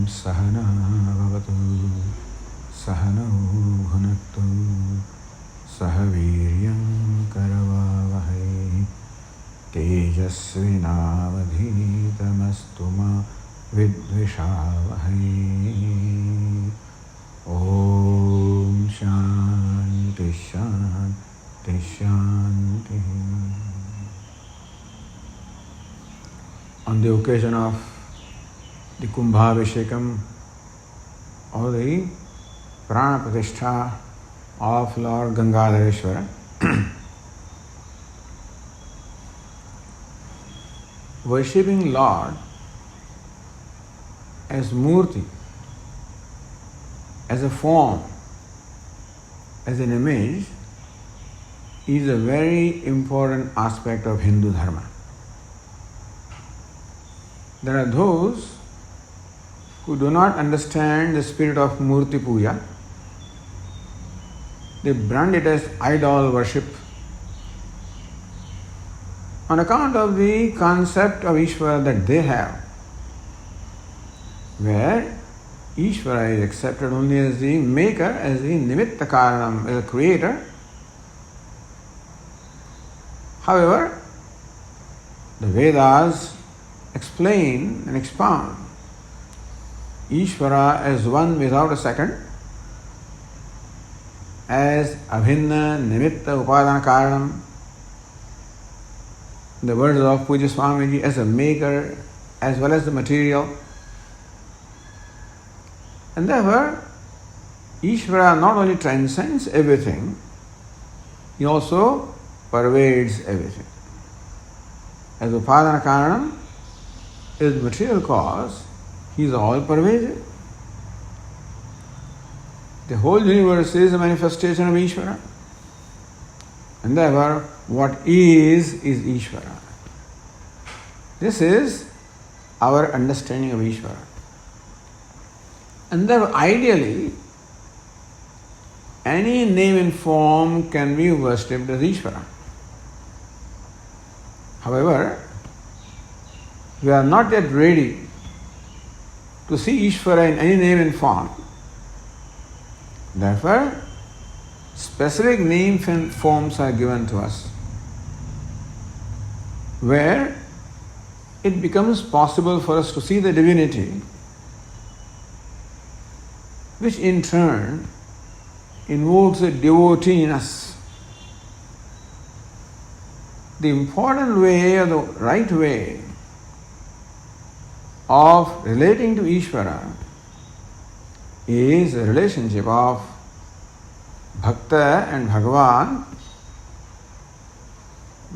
Sahana Bhavatu Sahana Bhunaktu Sahaviryam Karavavahai Tejasvinavadhitamastu ma Vidvishavahai. Om Shanti Shanti Shanti. On the occasion of the Kumbhabhishekam or the Prana Pratishtha of Lord Gangadhareshwara, worshipping Lord as Murti, as a form, as an image, is a very important aspect of Hindu Dharma. There are those who do not understand the spirit of Murti Puja. They brand it as idol worship on account of the concept of Ishvara that they have, where Ishvara is accepted only as the maker, as the nimitta karanam, as a creator. However, the Vedas explain and expound Ishvara as one without a second, as abhinna nimitta upadana karanam. The words of Puja Swamiji, as a maker as well as the material. And therefore, Ishvara not only transcends everything, he also pervades everything. As Upadana Karanam is material cause, he is all pervasive. The whole universe is a manifestation of Ishvara. And therefore, what is Ishvara. This is our understanding of Ishvara. And therefore, ideally, any name and form can be worshipped as Ishvara. However, we are not yet ready to see Ishvara in any name and form. Therefore, specific names and forms are given to us, where it becomes possible for us to see the divinity, which in turn invokes a devotee in us. The important way or the right way of relating to Ishvara is a relationship of Bhakta and Bhagavan,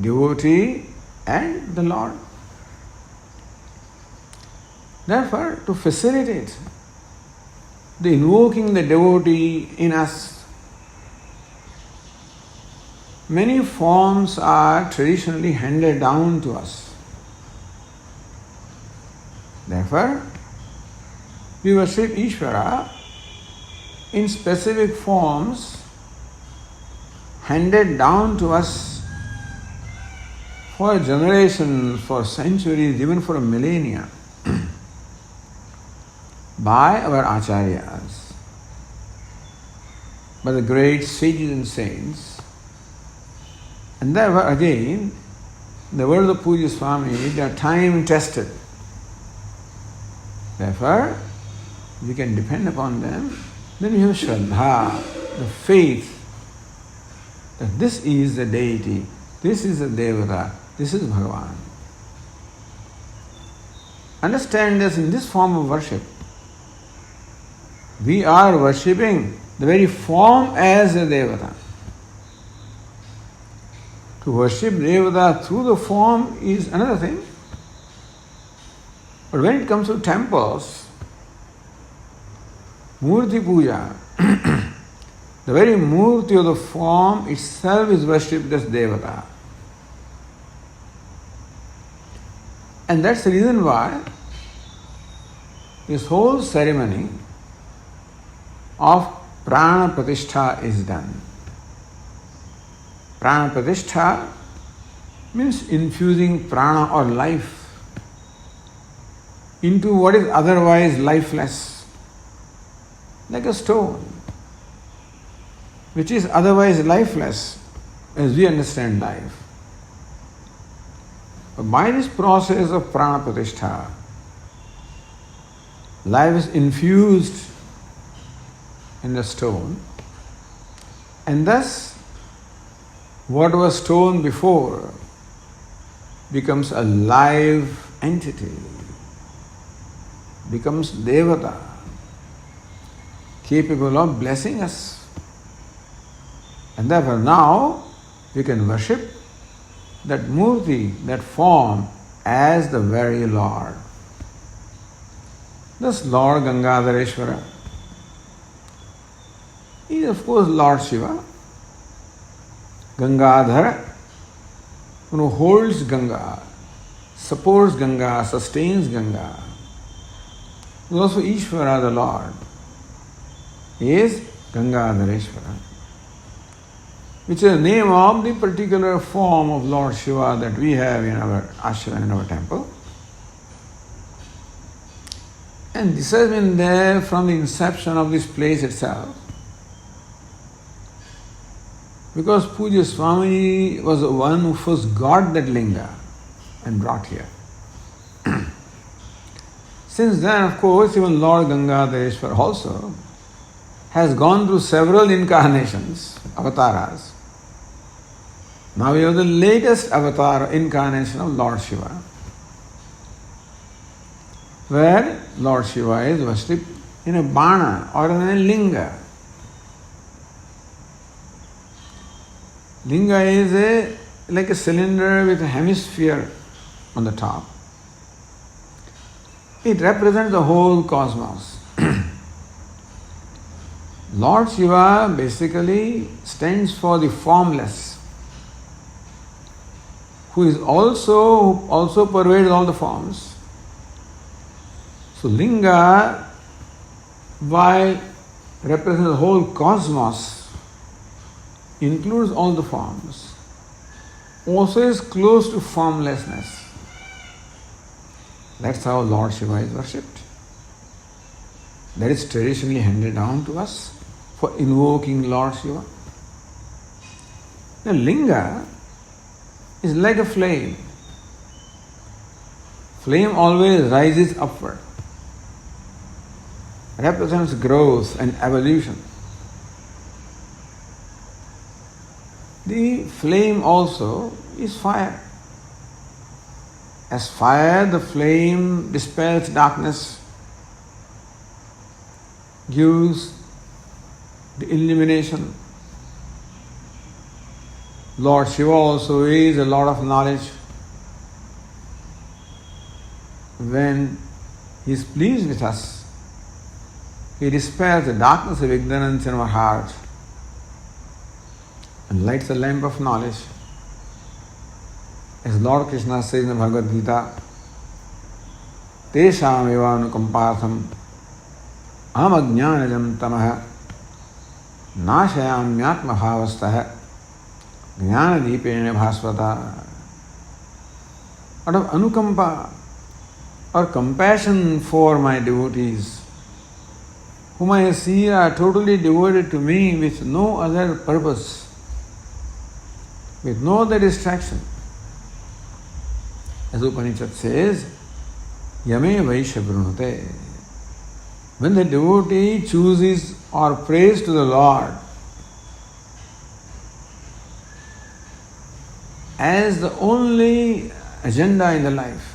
devotee and the Lord. Therefore, to facilitate the invoking the devotee in us, many forms are traditionally handed down to us. Therefore, we worship Ishvara in specific forms handed down to us for generations, for centuries, even for a millennia by our acharyas, by the great sages and saints. And therefore again, the words of Puja Swami, they are time tested. Therefore, we can depend upon them. Then we have Shraddha, the faith that this is the deity, this is the Devata, this is Bhagavan. Understand this in this form of worship. We are worshipping the very form as a Devata. To worship Devata through the form is another thing. But when it comes to temples, Murti Puja, the very Murti of the form itself is worshipped as Devata. And that's the reason why this whole ceremony of Prana Pratishtha is done. Prana Pratishtha means infusing prana or life into what is otherwise lifeless, like a stone, which is otherwise lifeless as we understand life. But by this process of prana pratishtha, life is infused in the stone, and thus what was stone before becomes a live entity, becomes devata, capable of blessing us. And therefore now we can worship that murti, that form, as the very Lord. Thus Lord Gangadhareshwara is of course Lord Shiva. Gangadhara, who holds Ganga, supports Ganga, sustains Ganga. Is also Ishvara, the Lord, is Gangadhareshwara, which is the name of the particular form of Lord Shiva that we have in our ashram, in our temple. And this has been there from the inception of this place itself. Because Puja Swami was the one who first got that linga and brought here. Since then, of course, even Lord Gangadhareshwara also has gone through several incarnations, avataras. Now we have the latest avatar incarnation of Lord Shiva, where Lord Shiva is worshipped in a bana or in a linga. Linga is like a cylinder with a hemisphere on the top. It represents the whole cosmos. Lord Shiva basically stands for the formless, who also pervades all the forms. So Linga, while represents the whole cosmos, includes all the forms, also is close to formlessness. That's how Lord Shiva is worshipped. That is traditionally handed down to us for invoking Lord Shiva. The linga is like a flame. Flame always rises upward, represents growth and evolution. The flame also is fire. As fire, the flame dispels darkness, gives the illumination. Lord Shiva also is a lot of knowledge. When he is pleased with us, he dispels the darkness of ignorance in our heart and lights the lamp of knowledge. As Lord Krishna says in the Bhagavad Gita, Tesham eva anukampartham aham ajnanajam tamaha nashayamyatma bhavastah jnanadipene bhāsvata. Out of anukampa or compassion for my devotees, whom I see are totally devoted to me with no other purpose, with no other distraction. As Upanishad says, Yame Vaishya Brunate. When the devotee chooses or prays to the Lord as the only agenda in the life,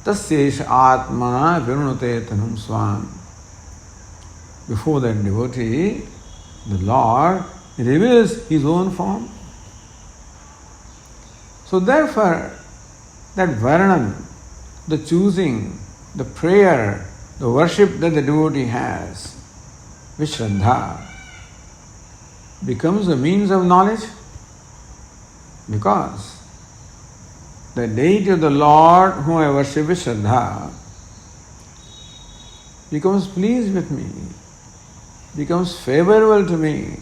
Tasyesh Atma Virunate Tanum Swam. Before that devotee, the Lord reveals his own form. So therefore, that Vāṛaṇam, the choosing, the prayer, the worship that the devotee has, with Shraddha, becomes a means of knowledge, because the deity of the Lord whom I worship with Shraddha becomes pleased with me, becomes favorable to me,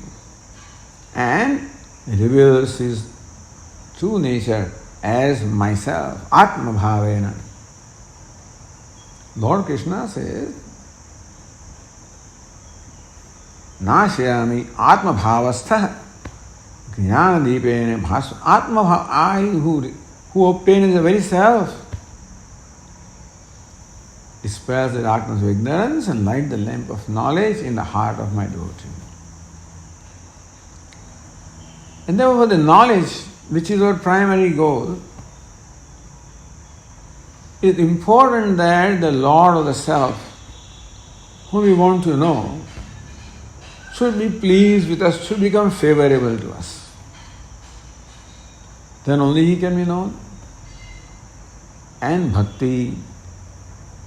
and reveals his true nature as myself, Atma Bhavena. Lord Krishna says, Nashayami Atma Bhavastha Jnana Deepene Bhāśaṇam. Atma Bhava, I who obtains the very self, dispels the darkness of ignorance and light the lamp of knowledge in the heart of my devotee. And therefore the knowledge, which is our primary goal, it is important that the Lord of the Self, whom we want to know, should be pleased with us, should become favorable to us. Then only He can be known. And bhakti,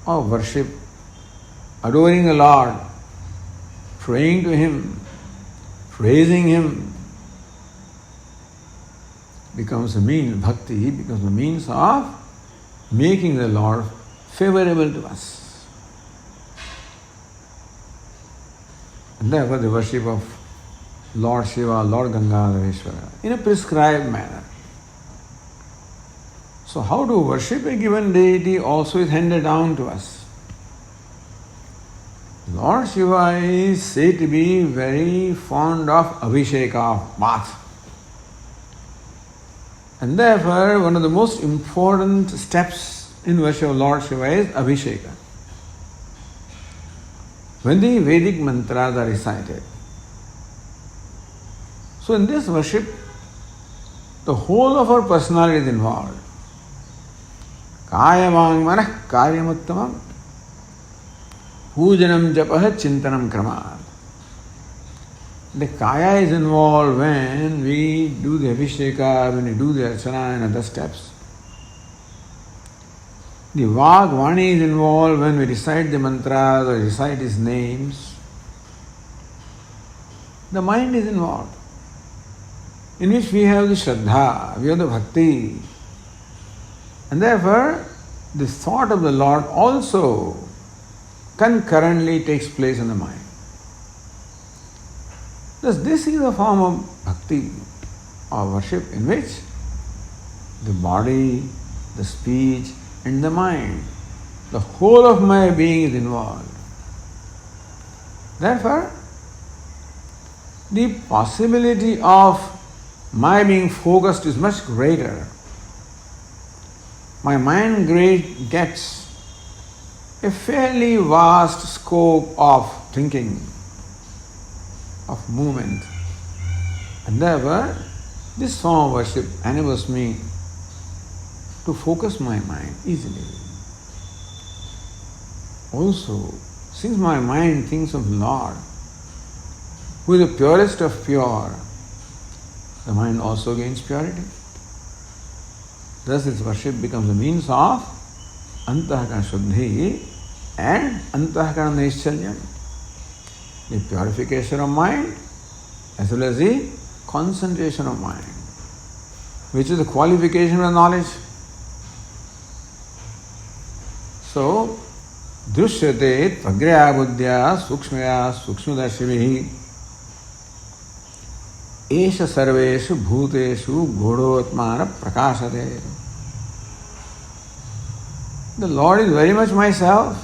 or worship, adoring the Lord, praying to Him, praising Him, becomes a means, bhakti becomes a means of making the Lord favorable to us. And therefore the worship of Lord Shiva, Lord Gangadhareshwara, in a prescribed manner. So how to worship a given deity also is handed down to us. Lord Shiva is said to be very fond of Abhisheka, of bath. And therefore, one of the most important steps in worship of Lord Shiva is Abhisheka. When the Vedic mantras are recited. So in this worship, the whole of our personality is involved. Kaya vang manah karyamuttamam pujanam japah chintanam kramat. The kaya is involved when we do the abhisheka, when we do the archana and other steps. The vagvani is involved when we recite the mantras or recite His names. The mind is involved, in which we have the shraddha, we have the bhakti. And therefore, the thought of the Lord also concurrently takes place in the mind. Thus, this is a form of bhakti or worship in which the body, the speech and the mind, the whole of my being is involved. Therefore, the possibility of my being focused is much greater. My mind gets a fairly vast scope of thinking, of movement. And therefore, this form of worship enables me to focus my mind easily. Also, since my mind thinks of Lord, who is the purest of pure, the mind also gains purity. Thus, this worship becomes a means of antahkarana shuddhi and antahkarana naischalya, the purification of mind as well as the concentration of mind, which is the qualification of knowledge. So, drishyate tvagraya buddhya sukshmaya sukshmadarshibhi esha sarveshu bhuteshu ghodotmana prakashate. The Lord is very much myself,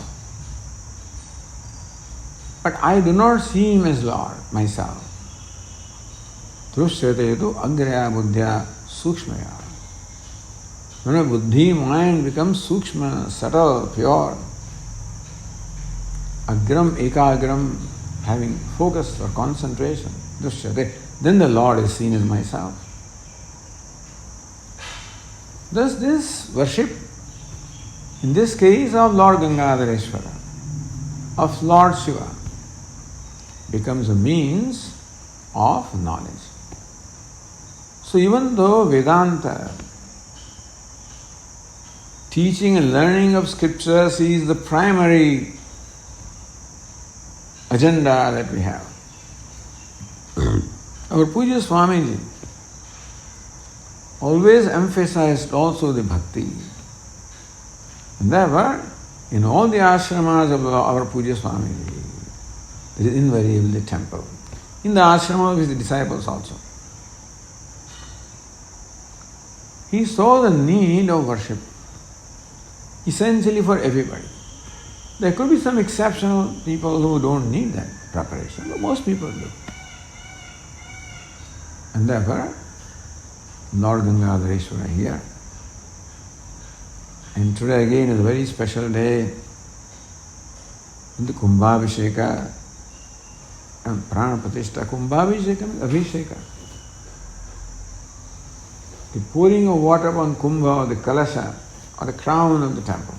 but I do not see Him as Lord, myself. Drishyate tu agraya buddhya sukshmaya. When a buddhi, mind becomes sukshma, subtle, pure, agram, ekagram, having focus or concentration, then the Lord is seen as myself. Thus this worship, in this case of Lord Gangadhareshwara, of Lord Shiva, becomes a means of knowledge. So even though Vedanta, teaching and learning of scriptures is the primary agenda that we have, our Puja Swamiji always emphasized also the bhakti. And therefore, in all the ashramas of our Puja Swamiji, there is invariably a temple. In the ashrama of his disciples also. he saw the need of worship, essentially for everybody. There could be some exceptional people who don't need that preparation, but most people do. And therefore, Lord Gangadhareshwara here. And today again is a very special day in the Kumbhabhishekam and Prana Pratishtha. Kumbhabhishekam is Abhisheka. The pouring of water upon Kumbha or the Kalasha or the crown of the temple.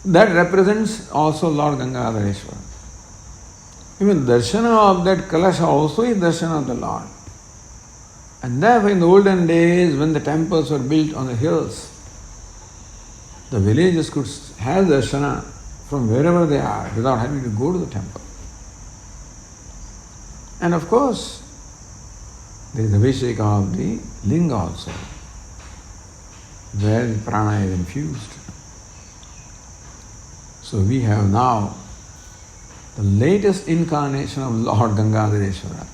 That represents also Lord Gangadhareshwara. Even darshana of that Kalasha also is darshana of the Lord. And therefore in the olden days when the temples were built on the hills, the villagers could have darshana from wherever they are without having to go to the temple. And of course, there is Abhisheka of the Linga also, where the prana is infused. So we have now the latest incarnation of Lord Gangadhareshwara,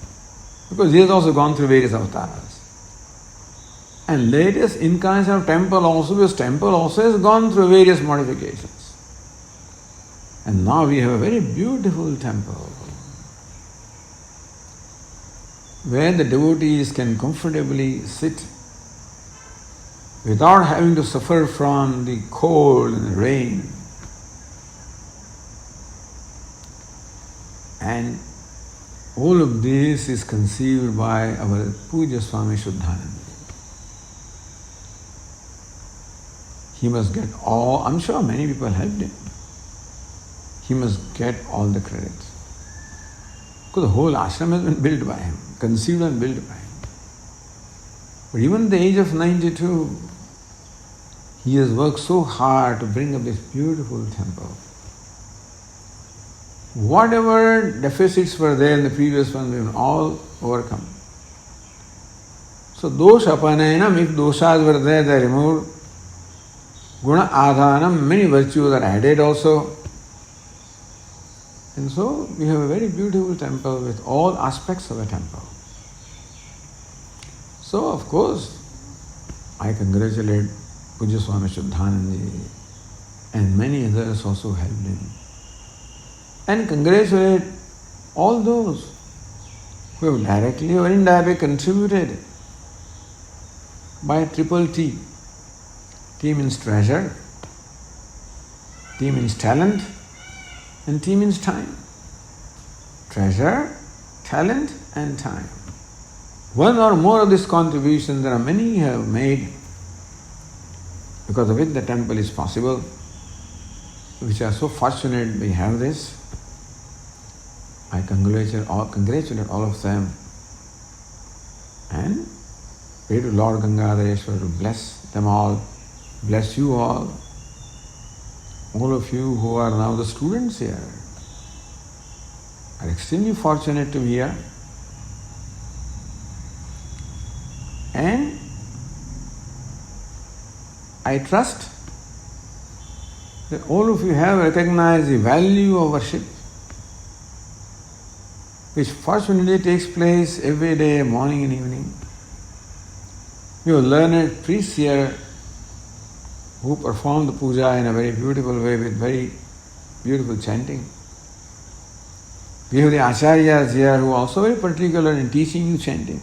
because he has also gone through various avatars. And latest incarnation of temple also, because temple also has gone through various modifications. And now we have a very beautiful temple, where the devotees can comfortably sit without having to suffer from the cold and the rain. And all of this is conceived by our Puja Swami Shuddhananda. He must get all, I'm sure many people helped him. He must get all the credit. Because the whole ashram has been built by him, conceived and built by him. But even at the age of 92, he has worked so hard to bring up this beautiful temple. Whatever deficits were there in the previous one, we have all overcome. So dosha apanayanam, if doshas were there, they are removed. Guna adhanam, many virtues are added also. And so we have a very beautiful temple with all aspects of a temple. So of course, I congratulate Puja Swami Shuddhanandaji and many others also helped him. And congratulate all those who have directly or indirectly contributed by triple T. T means treasure, T means talent, and T means time. Treasure, talent, and time. One or more of these contributions, there are many have made, because of which the temple is possible, which are so fortunate we have this. I congratulate all of them and pray to Lord Gangadhareshwara to bless them all, bless you all of you who are now the students here are extremely fortunate to be here. And I trust that all of you have recognized the value of worship, which fortunately takes place every day, morning and evening. You have learned priests here who perform the puja in a very beautiful way with very beautiful chanting. We have the acharyas here who are also very particular in teaching you chanting.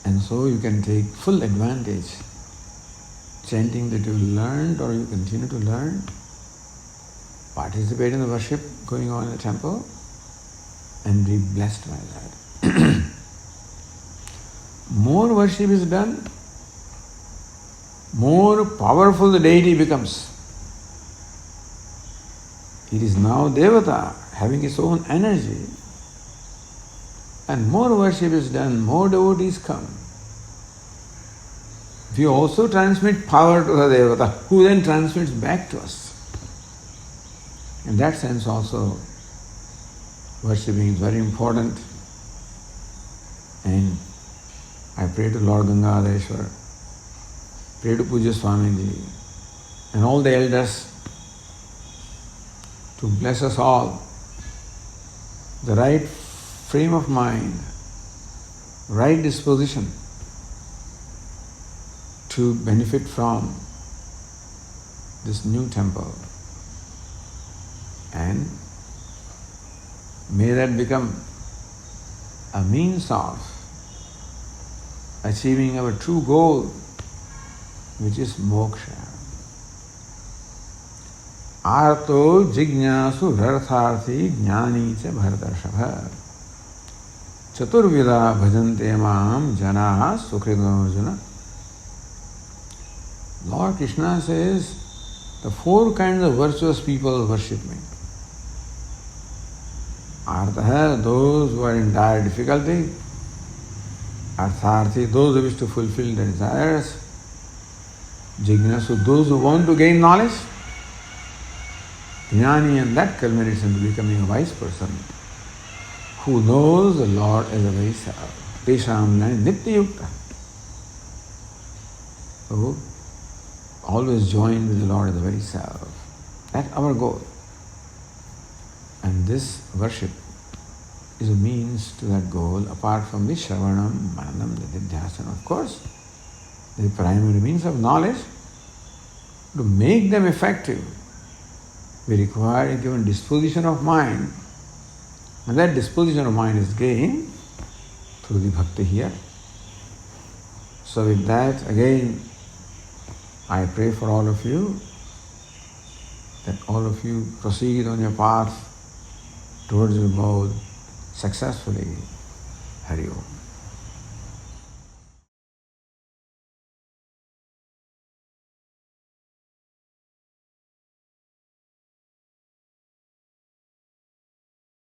And so you can take full advantage. Chanting that you learned or you continue to learn, participate in the worship going on in the temple and be blessed by that. More worship is done, more powerful the deity becomes. It is now Devata having its own energy. And more worship is done, more devotees come. We also transmit power to the Devata, who then transmits back to us. In that sense also, worshipping is very important. And I pray to Lord Gangadhareshwara, pray to Puja Swamiji and all the elders to bless us all, the right frame of mind, right disposition, to benefit from this new temple. And may that become a means of achieving our true goal, which is moksha. Arto jignasu rartharthi jnani cha bharatarshava chaturvida bhajante mam janaha sukridam arjuna. Lord Krishna says, the four kinds of virtuous people worship me. Artha, those who are in dire difficulty. Artharthi, those who wish to fulfill their desires. Jignasu, those who want to gain knowledge. Jnani, and that culminates into becoming a wise person who knows the Lord as a very self. Tesham nitya yukta. So, always join with the Lord as the very self. That's our goal. And this worship is a means to that goal, apart from the Shravanam, Mananam, the Nidhyasana, of course. The primary means of knowledge. To make them effective, we require a given disposition of mind. And that disposition of mind is gained through the bhakti here. So with that, again, I pray for all of you, that all of you proceed on your path towards your goal successfully. Hari Om.